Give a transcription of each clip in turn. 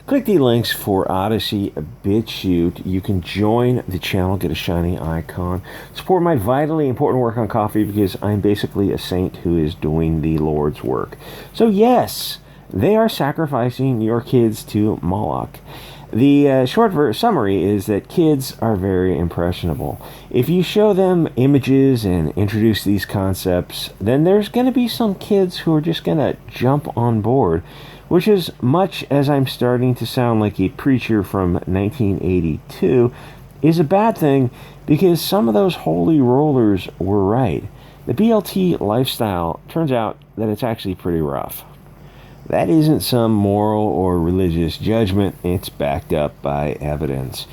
Click the links for Odysee, BitChute. You can join the channel, get a shiny icon. Support my vitally important work on coffee because I'm basically a saint who is doing the Lord's work. So yes, they are sacrificing your kids to Moloch. The short summary is that kids are very impressionable. If you show them images and introduce these concepts, then there's going to be some kids who are just going to jump on board, which, as much as I'm starting to sound like a preacher from 1982, is a bad thing because some of those holy rollers were right. The BLT lifestyle turns out that it's actually pretty rough. That isn't some moral or religious judgment, it's backed up by evidence.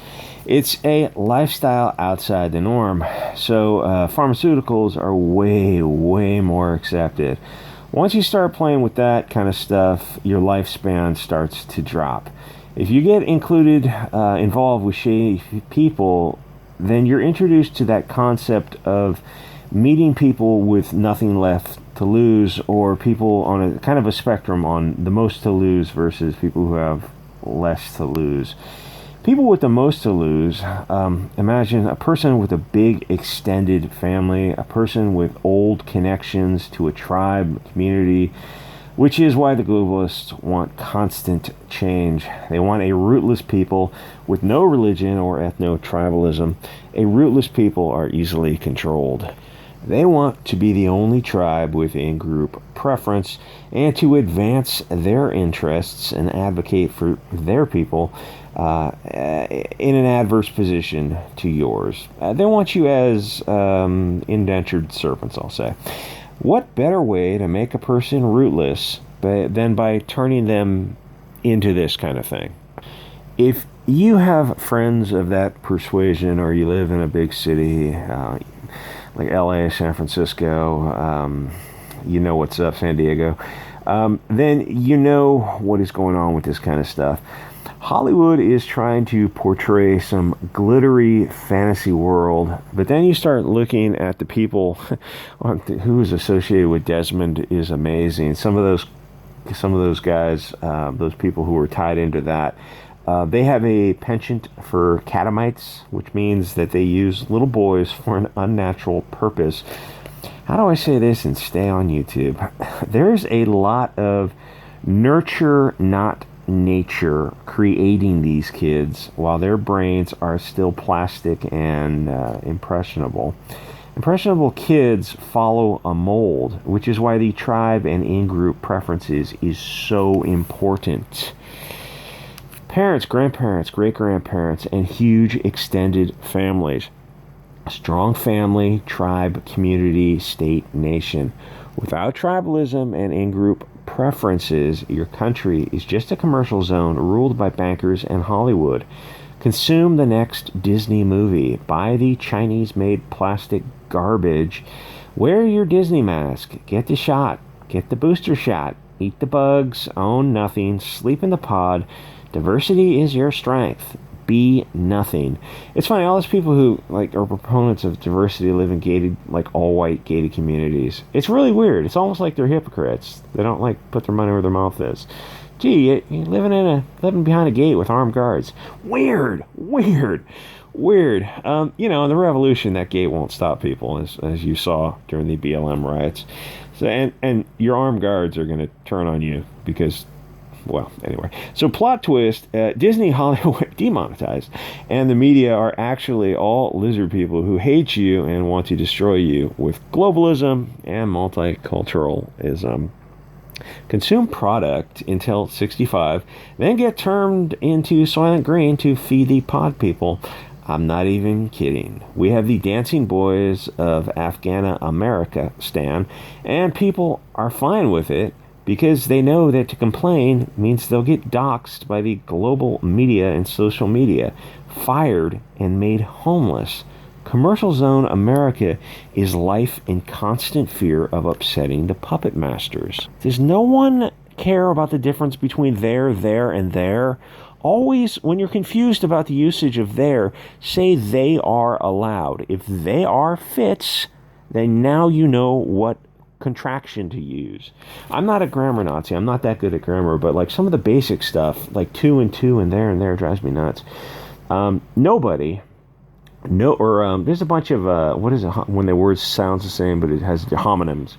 It's a lifestyle outside the norm, so pharmaceuticals are way, way more accepted. Once you start playing with that kind of stuff, your lifespan starts to drop. If you get involved with shady people, then you're introduced to that concept of meeting people with nothing left to lose, or people on a kind of a spectrum on the most to lose versus people who have less to lose. People with the most to lose, imagine a person with a big extended family, a person with old connections to a tribe, community, which is why the globalists want constant change. They want a rootless people with no religion or ethno-tribalism. A rootless people are easily controlled. They want to be the only tribe with in-group preference and to advance their interests and advocate for their people in an adverse position to yours. They want you as indentured servants, I'll say. What better way to make a person rootless than by turning them into this kind of thing? If you have friends of that persuasion, or you live in a big city, like LA, San Francisco, you know what's up, San Diego, then you know what is going on with this kind of stuff. Hollywood is trying to portray some glittery fantasy world, but then you start looking at the people who is associated with Desmond is amazing. Some of those guys, those people who are tied into that, they have a penchant for catamites, which means that they use little boys for an unnatural purpose. How do I say this and stay on YouTube? There's a lot of nurture, not nature, creating these kids while their brains are still plastic and impressionable. Impressionable kids follow a mold, which is why the tribe and in-group preferences is so important. Parents, grandparents, great-grandparents, and huge extended families. Strong family, tribe, community, state, nation. Without tribalism and in-group preferences, your country is just a commercial zone ruled by bankers and Hollywood. Consume the next Disney movie. Buy the Chinese-made plastic garbage. Wear your Disney mask. Get the shot. Get the booster shot. Eat the bugs. Own nothing. Sleep in the pod. Diversity is your strength. Be nothing. It's funny, all those people who are proponents of diversity live in gated, all-white gated communities. It's really weird. It's almost like they're hypocrites. They don't put their money where their mouth is. Gee, you're living behind a gate with armed guards. Weird. In the revolution, that gate won't stop people, as you saw during the BLM riots. So, and your armed guards are going to turn on you because. Well, anyway. So plot twist, Disney Hollywood demonetized, and the media are actually all lizard people who hate you and want to destroy you with globalism and multiculturalism. Consume product until 65, then get turned into Soylent Green to feed the pod people. I'm not even kidding. We have the dancing boys of Afghana America stan, and people are fine with it, because they know that to complain means they'll get doxxed by the global media and social media, fired and made homeless. Commercial Zone America is life in constant fear of upsetting the puppet masters. Does no one care about the difference between there, and there? Always, when you're confused about the usage of there, say they are allowed. If they are fits, then now you know what contraction to use. I'm not a grammar Nazi. I'm not that good at grammar, but like some of the basic stuff, like two and two and there drives me nuts. Nobody, there's a bunch of, what is it, when the word sounds the same, but it has homonyms.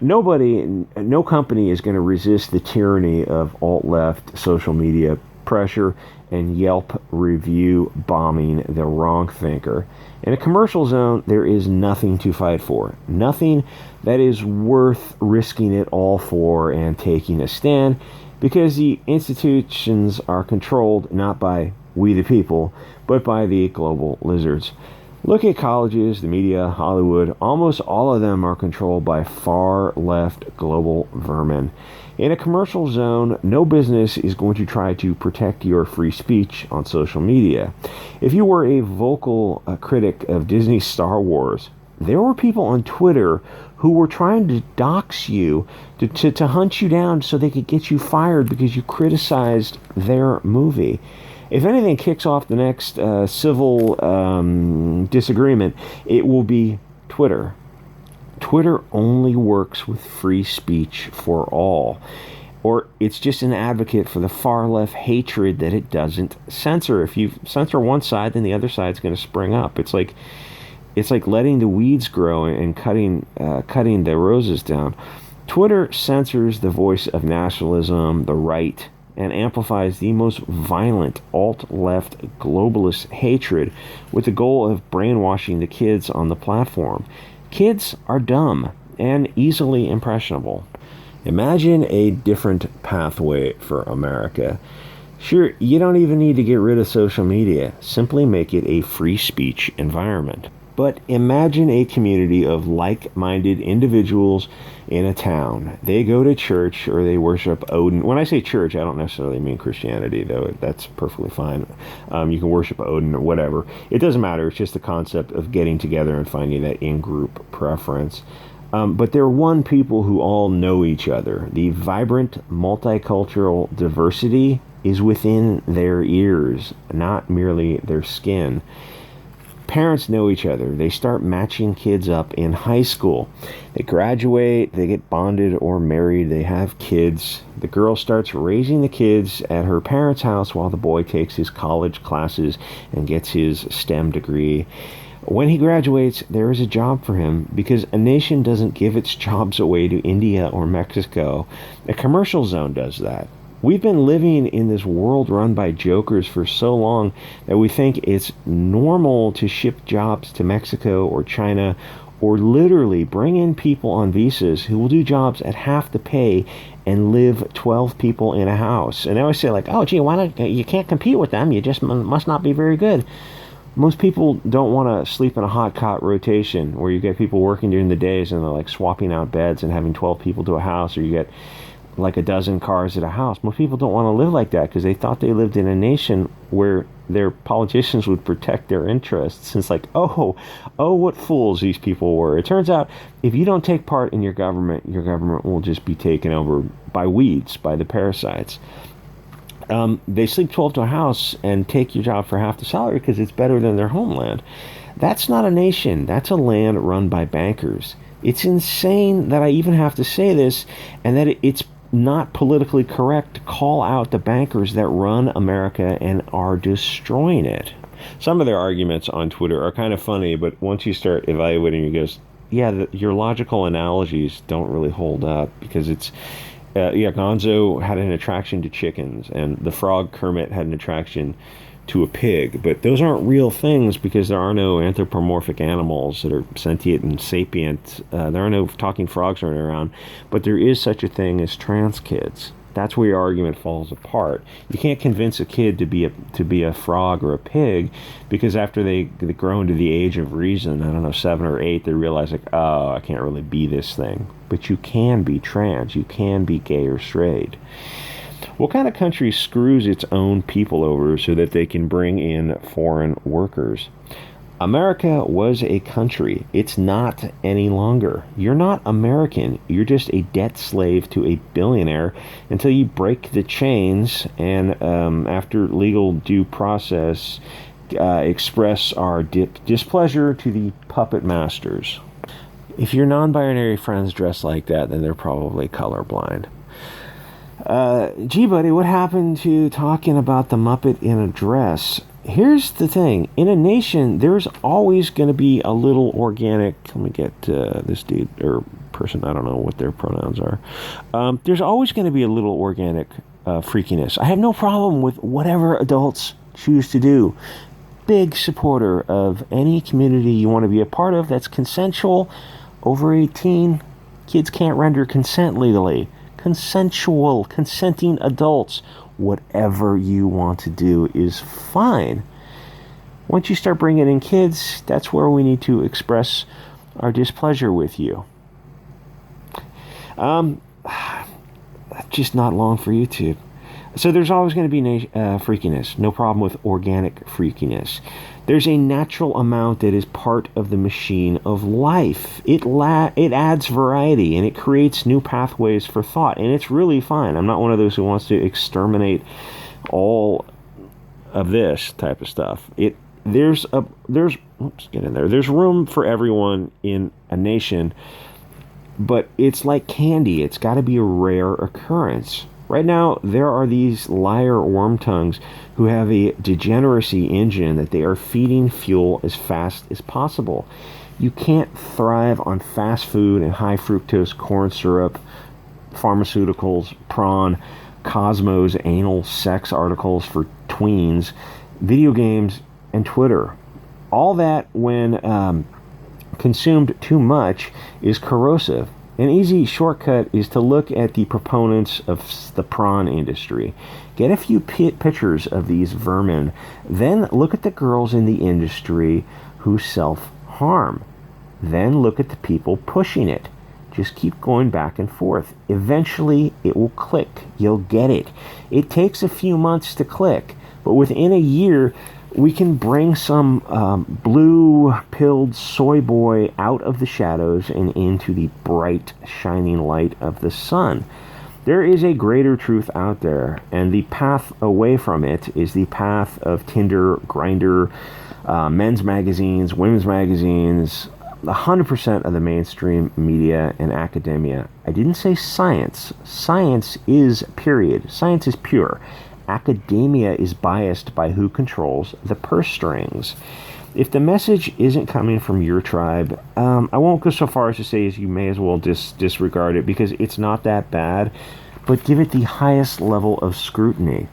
No company is going to resist the tyranny of alt-left social media pressure and Yelp review bombing the wrong thinker. In a commercial zone, there is nothing to fight for. Nothing that is worth risking it all for and taking a stand, because the institutions are controlled not by we the people, but by the global lizards. Look at colleges, the media, Hollywood. Almost all of them are controlled by far-left global vermin. In a commercial zone, no business is going to try to protect your free speech on social media. If you were a vocal critic of Disney's Star Wars, there were people on Twitter who were trying to dox you, to hunt you down so they could get you fired because you criticized their movie. If anything kicks off the next civil disagreement, it will be Twitter. Twitter only works with free speech for all, or it's just an advocate for the far left hatred that it doesn't censor. If you censor one side, then the other side's going to spring up. It's like letting the weeds grow and cutting the roses down. Twitter censors the voice of nationalism, the right, and amplifies the most violent alt-left globalist hatred with the goal of brainwashing the kids on the platform. Kids are dumb and easily impressionable. Imagine a different pathway for America. Sure, you don't even need to get rid of social media. Simply make it a free speech environment. But imagine a community of like-minded individuals in a town. They go to church or they worship Odin. When I say church, I don't necessarily mean Christianity, though. That's perfectly fine. You can worship Odin or whatever. It doesn't matter. It's just the concept of getting together and finding that in-group preference. But they're one people who all know each other. The vibrant multicultural diversity is within their ears, not merely their skin. Parents know each other. They start matching kids up in high school. They graduate, they get bonded or married, they have kids. The girl starts raising the kids at her parents' house while the boy takes his college classes and gets his STEM degree. When he graduates, there is a job for him, because a nation doesn't give its jobs away to India or Mexico. A commercial zone does that. We've been living in this world run by jokers for so long that we think it's normal to ship jobs to Mexico or China, or literally bring in people on visas who will do jobs at half the pay and live 12 people in a house. And they always say, like, oh, gee, you can't compete with them. You just must not be very good. Most people don't want to sleep in a hot cot rotation where you get people working during the days and they're like swapping out beds and having 12 people to a house, or you get like a dozen cars at a house. Most people don't want to live like that because they thought they lived in a nation where their politicians would protect their interests. It's like, oh, what fools these people were. It turns out if you don't take part in your government will just be taken over by weeds, by the parasites. They sleep 12 to a house and take your job for half the salary because it's better than their homeland. That's not a nation. That's a land run by bankers. It's insane that I even have to say this, and that it's not politically correct to call out the bankers that run America and are destroying it. Some of their arguments on Twitter are kind of funny, but once you start evaluating, you go, yeah, your logical analogies don't really hold up, because it's, Gonzo had an attraction to chickens, and the frog Kermit had an attraction to a pig, but those aren't real things because there are no anthropomorphic animals that are sentient and sapient. There are no talking frogs running around, but there is such a thing as trans kids. That's where your argument falls apart. You can't convince a kid to be a frog or a pig, because after they grow into the age of reason, I don't know, 7 or 8, they realize, like, oh, I can't really be this thing. But you can be trans. You can be gay or straight. What kind of country screws its own people over so that they can bring in foreign workers? America was a country. It's not any longer. You're not American. You're just a debt slave to a billionaire until you break the chains and, after legal due process, express our displeasure to the puppet masters. If your non-binary friends dress like that, then they're probably colorblind. Gee, buddy, what happened to talking about the Muppet in a dress? Here's the thing. In a nation, there's always going to be a little organic... Let me get this dude, or person, I don't know what their pronouns are. There's always going to be a little organic freakiness. I have no problem with whatever adults choose to do. Big supporter of any community you want to be a part of that's consensual. Over 18, kids can't render consent legally. Consensual, consenting adults. Whatever you want to do is fine. Once you start bringing in kids, that's where we need to express our displeasure with you. Just not long for YouTube. So there's always going to be freakiness. No problem with organic freakiness. There's a natural amount that is part of the machine of life. It adds variety, and it creates new pathways for thought, and it's really fine. I'm not one of those who wants to exterminate all of this type of stuff. There's room for everyone in a nation, but it's like candy. It's got to be a rare occurrence. Right now, there are these liar worm tongues who have a degeneracy engine that they are feeding fuel as fast as possible. You can't thrive on fast food and high fructose corn syrup, pharmaceuticals, prawn, Cosmos, anal sex articles for tweens, video games, and Twitter. All that, when consumed too much, is corrosive. An easy shortcut is to look at the proponents of the prawn industry. Get a few pictures of these vermin. Then look at the girls in the industry who self-harm. Then look at the people pushing it. Just keep going back and forth. Eventually, it will click. You'll get it. It takes a few months to click, but within a year, we can bring some blue-pilled soy boy out of the shadows and into the bright, shining light of the sun. There is a greater truth out there, and the path away from it is the path of Tinder, Grindr, men's magazines, women's magazines, 100% of the mainstream media and academia. I didn't say science. Science is period. Science is pure. Academia is biased by who controls the purse strings. If the message isn't coming from your tribe, I won't go so far as to say as you may as well disregard it, because it's not that bad, but give it the highest level of scrutiny.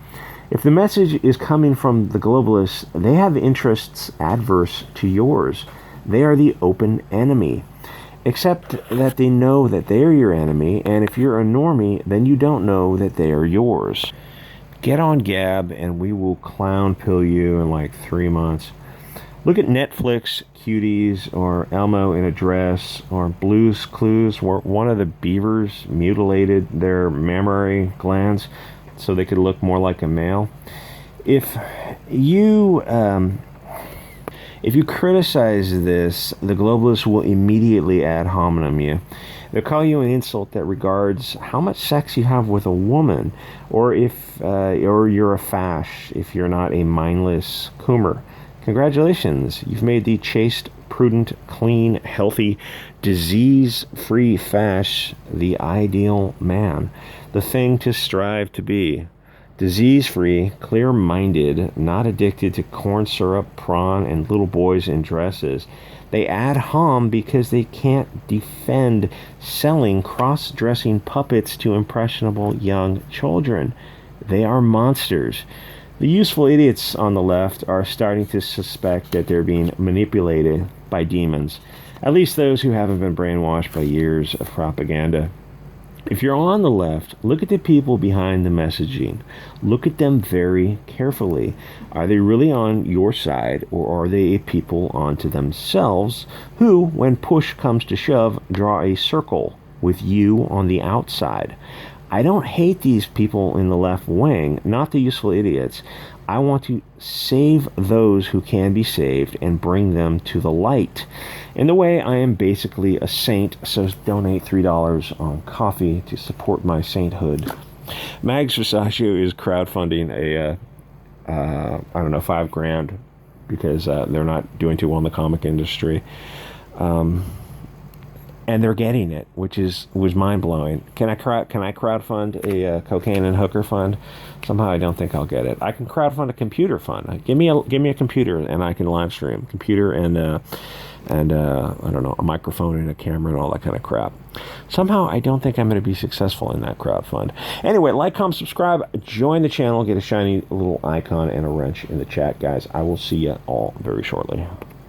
If the message is coming from the globalists, they have interests adverse to yours. They are the open enemy. Except that they know that they are your enemy, and if you're a normie, then you don't know that they are yours. Get on Gab, and we will clown pill you in like 3 months. Look at Netflix Cuties, or Elmo in a Dress, or Blue's Clues, where one of the beavers mutilated their mammary glands so they could look more like a male. If you criticize this, the globalists will immediately ad hominem you. They'll call you an insult that regards how much sex you have with a woman, or or you're a fash if you're not a mindless coomer. Congratulations, you've made the chaste, prudent, clean, healthy, disease-free fash the ideal man, the thing to strive to be. Disease-free, clear-minded, not addicted to corn syrup, prawn, and little boys in dresses. They ad hom because they can't defend selling cross-dressing puppets to impressionable young children. They are monsters. The useful idiots on the left are starting to suspect that they're being manipulated by demons, at least those who haven't been brainwashed by years of propaganda. If you're on the left, look at the people behind the messaging. Look at them very carefully. Are they really on your side, or are they a people onto themselves who, when push comes to shove, draw a circle with you on the outside? I don't hate these people in the left wing, not the useful idiots. I want to save those who can be saved and bring them to the light. In the way, I am basically a saint, so donate $3 on coffee to support my sainthood. Mags Versace is crowdfunding $5,000 because they're not doing too well in the comic industry. and they're getting it, which was mind blowing. Can I crowdfund a cocaine and hooker fund? Somehow I don't think I'll get it. I can crowdfund a computer fund. Give me a computer and I can live stream. Computer and I don't know, a microphone and a camera and all that kind of crap. Somehow I don't think I'm going to be successful in that crowdfund. Anyway, like, comment, subscribe, join the channel, get a shiny little icon and a wrench in the chat, guys. I will see you all very shortly.